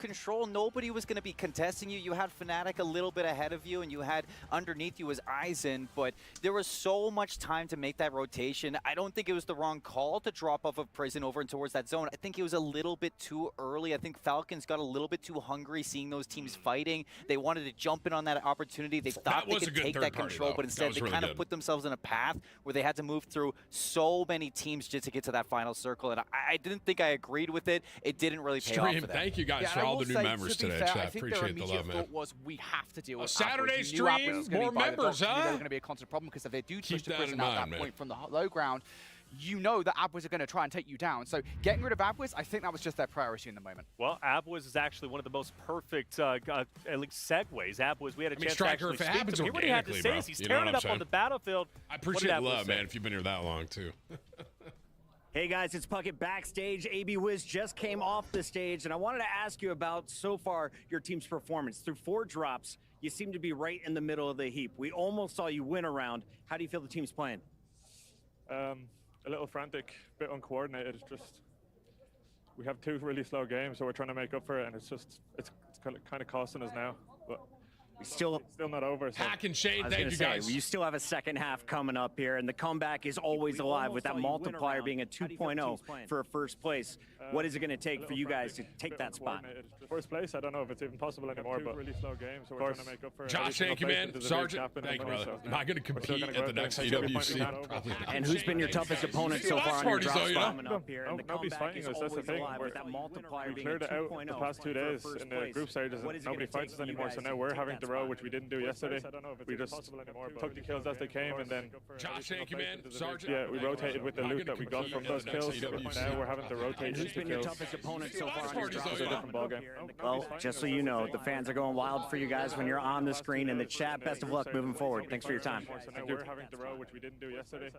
control. Nobody was going to be contesting you. You had Fnatic a little bit ahead of you, and you had underneath you was Aizen, but there was so much time to make that rotation. I don't think it was the wrong call to drop off of Prison over and towards that zone. I think it was a little bit too early. I think Falcons got a little bit too hungry seeing those teams fighting. They wanted to jump in on that opportunity. They thought they could take that control, but instead they kind of put themselves in a path where they had to move through so many teams just to get to that final circle, and I didn't think I agreed with it. It didn't really pay off for them. Thank you guys for all the new members today, chat. I appreciate the love, man. Was we have to deal with Saturday stream, more members, huh? There's going to be a constant problem because if they do push to Prison at that point from the low ground, you know that Abwiz are going to try and take you down. So getting rid of Abwiz, I think that was just their priority in the moment. Well, Abwiz is actually one of the most perfect segues. Abwiz, we had a chance to actually speak to him. He already had to say is he's tearing it up on the battlefield. I appreciate the love, man, if you've been here that long, too. Hey guys, it's Puckett backstage. AB Wiz just came off the stage, and I wanted to ask you about, so far, your team's performance. Through 4 drops, you seem to be right in the middle of the heap. We almost saw you win a round. How do you feel the team's playing? A little frantic, a bit uncoordinated. It's just, we have 2 really slow games, so we're trying to make up for it, and it's kind of costing us now. But it's still not over. So. Hack and Shade, thank you guys. You still have a second half coming up here, and the comeback is always alive with that multiplier being a 2.0 for a first place. What is it going to take for you guys to take that spot? First place, I don't know if it's even possible anymore, but really slow games, so we're trying to make up for it. Josh, thank you, man. Sergeant, thank you, brother. Am I going to compete at the next EWC? Probably not. And who's been your toughest opponent so far on your drop spot? Nobody's fighting us, that's the thing. We cleared it out the past 2 days in the group stages, and nobody fights us anymore, so now we're having to row, which we didn't do yesterday. We just took the kills as they came, and then Josh, thank you, man. Sergeant, yeah, we rotated with the loot that we got from those kills. Now we're having to rotate. Who's been your toughest opponent so far on your drop It's a different ballgame. Well, just so you know, the fans are going wild for you guys when you're on the screen in the chat. Best of luck moving forward. Thanks for your time. We're having to row, which we didn't do yesterday.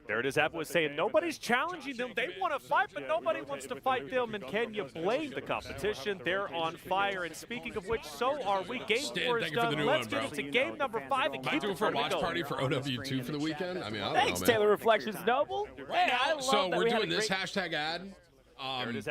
There it is. Abwiz saying nobody's challenging them. They want to fight, but nobody wants to fight them. And can you blame the competition? They're on fire. And speaking of which, so are we. Game 4 is done. Let's get into game number 5 and keep doing for a watch party for OW2 for the weekend. I mean, I don't know, man. Thanks, Taylor Reflections Noble. Hey, I love so that we're we had doing this hashtag ad.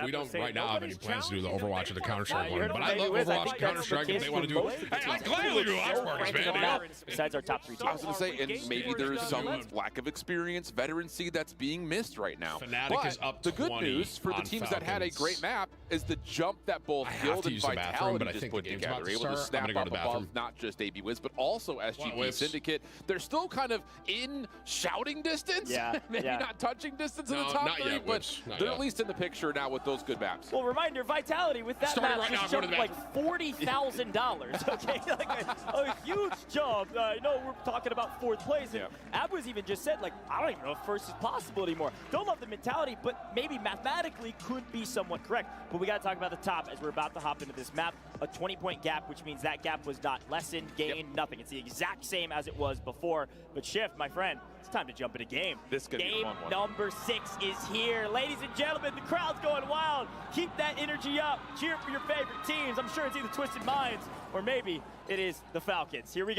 We don't right now have any plans to do the Overwatch or the Counter-Strike one, but I love Overwatch and Counter-Strike if they want to do it. Hey, I gladly do watch parties, man. Besides our top 3 teams. I was going to say, and maybe there's some lack of experience, veterancy that's being missed right now. Fnatic is up the good news for the teams that had a great map is the jump that both Guild and Vitality just put together. Able to snap up above not just AB Wiz, but also SGP Syndicate. They're still kind of in shouting distance. Maybe not touching distance in the top 3, but they're at least in the picture now with those good maps. Well, reminder, Vitality with that map just jumped like $40,000. Okay, like a huge jump. I know we're talking about 4th place. And Abwiz even just said, like, I don't even know if first is possible anymore. Don't love the mentality, but maybe mathematically could be somewhat correct. But we got to talk about the top as we're about to hop into this map. A 20-point gap, which means that gap was not lessened, gained, nothing. It's the exact same as it was before. But Shift, my friend, it's time to jump into game. Game number 6 is here. Ladies and gentlemen, the crowd's going wild. Keep that energy up. Cheer for your favorite teams. I'm sure it's either Twisted Minds or maybe it is the Falcons. Here we go.